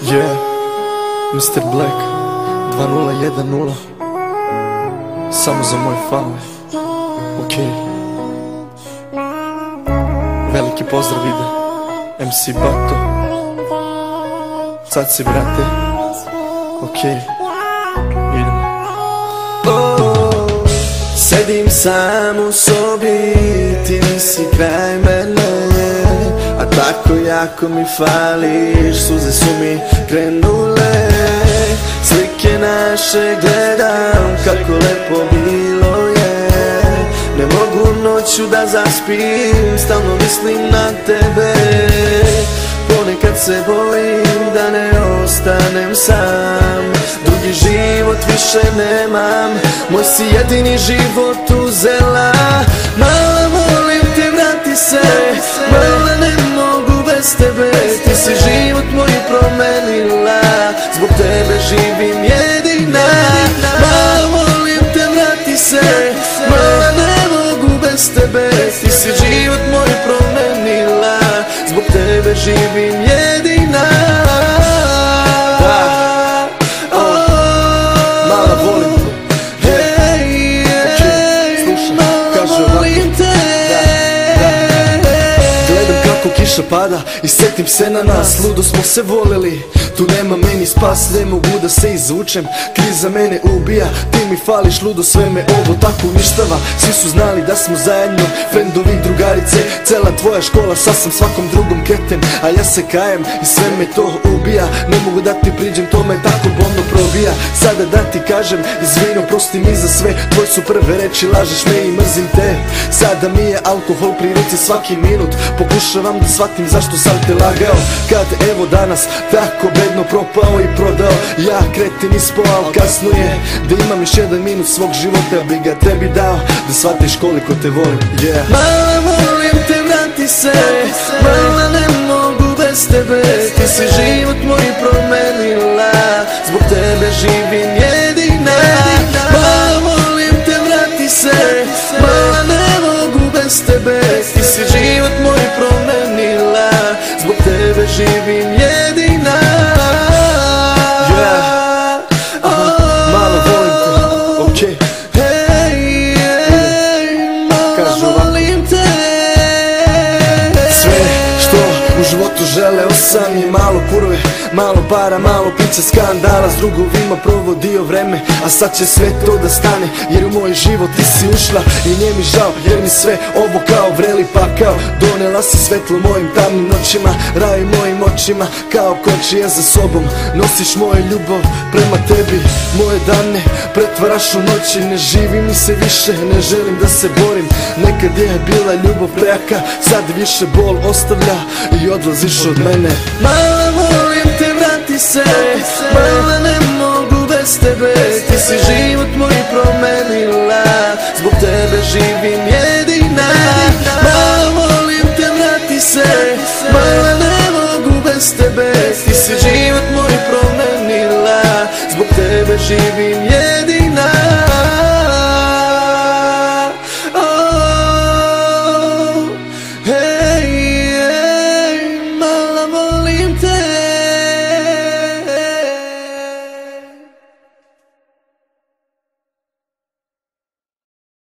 Yeah, Mr. Black 2010. Samo za moj fan. Ok. Veliki pozdrav ide MC Bato. Sad si brate. Ok. Idemo. Sedim sam u sobi, ti nisi kraj mene, a tako jako mi fališ, suze su mi krenule. Slike naše gledam, kako lepo bilo je. Ne mogu noću da zaspim, stalno mislim na tebe. Ponekad se bojim da ne ostanem sam, drugi život više nemam, moj si jedini život uzela. Mala, molim te, vrati se, mala, ne mogu bez tebe. Ti si život moj promenila, zbog tebe živim jedina. Mala, molim te, vrati se, mala, ne mogu bez tebe. Ti si život moj promenila, zbog tebe živim jedina. Mala, volim te. Slušaj, kaže ovako. Gledam kako kiša pada i setim se na nas, ludo smo se volili. Tu nema meni spas, ne mogu da se izvučem, kriza mene ubija, ti mi fališ ludo, sve me ovo tako uništava. Svi su znali da smo zajedno, frendovi, drugarice, cela tvoja škola, sad sam svakom drugom kreten, a ja se kajem i sve me to ubija. Ne mogu da ti priđem, to me tako bolno probija. Sada da ti kažem, izvino, prosti mi za sve, tvoje su prve reči, lažeš me i mrzim te. Sada mi je alkohol pri ruci svaki minut, pokušavam da shvatim zašto sam te lagao, kad evo danas tako bedno propao i prodao. Ja kretin ispao, al kasno je, da imam još jedan minut svog života, bi ga tebi dao, da shvatiš koliko te volim. Yeah. Mala, molim te, vrati se, mala, ne mogu bez tebe. Ti si život moj promenila, zbog tebe živim jedina. Mala, molim te, vrati se, mala, ne mogu bez tebe. Ti si život moj promenila, zbog tebe živim jedina. U životu želeo sam je malo kurve, malo para, malo pića, skandala, s drugovima provodio vreme, a sad će sve to da stane, jer u moj život ti si ušla i nije mi žao, jer mi sve ovo kao vreli pakao. Donela si svetlo mojim tamnim noćima, raj mojim očima, kao kočija za sobom nosiš moju ljubav prema tebi. Moje dane pretvaraš u noći, ne živi mi se više, ne želim da se borim. Nekad je bila ljubav prejaka, sad više bol ostavlja i odlaziš od mene. Mala, molim te, vrati se, mala, ne mogu bez tebe. Ti si život moj promenila, zbog tebe živim jedina. Mala, molim te, vrati se, mala, ne mogu bez tebe. Ti si život moj promenila, zbog tebe živim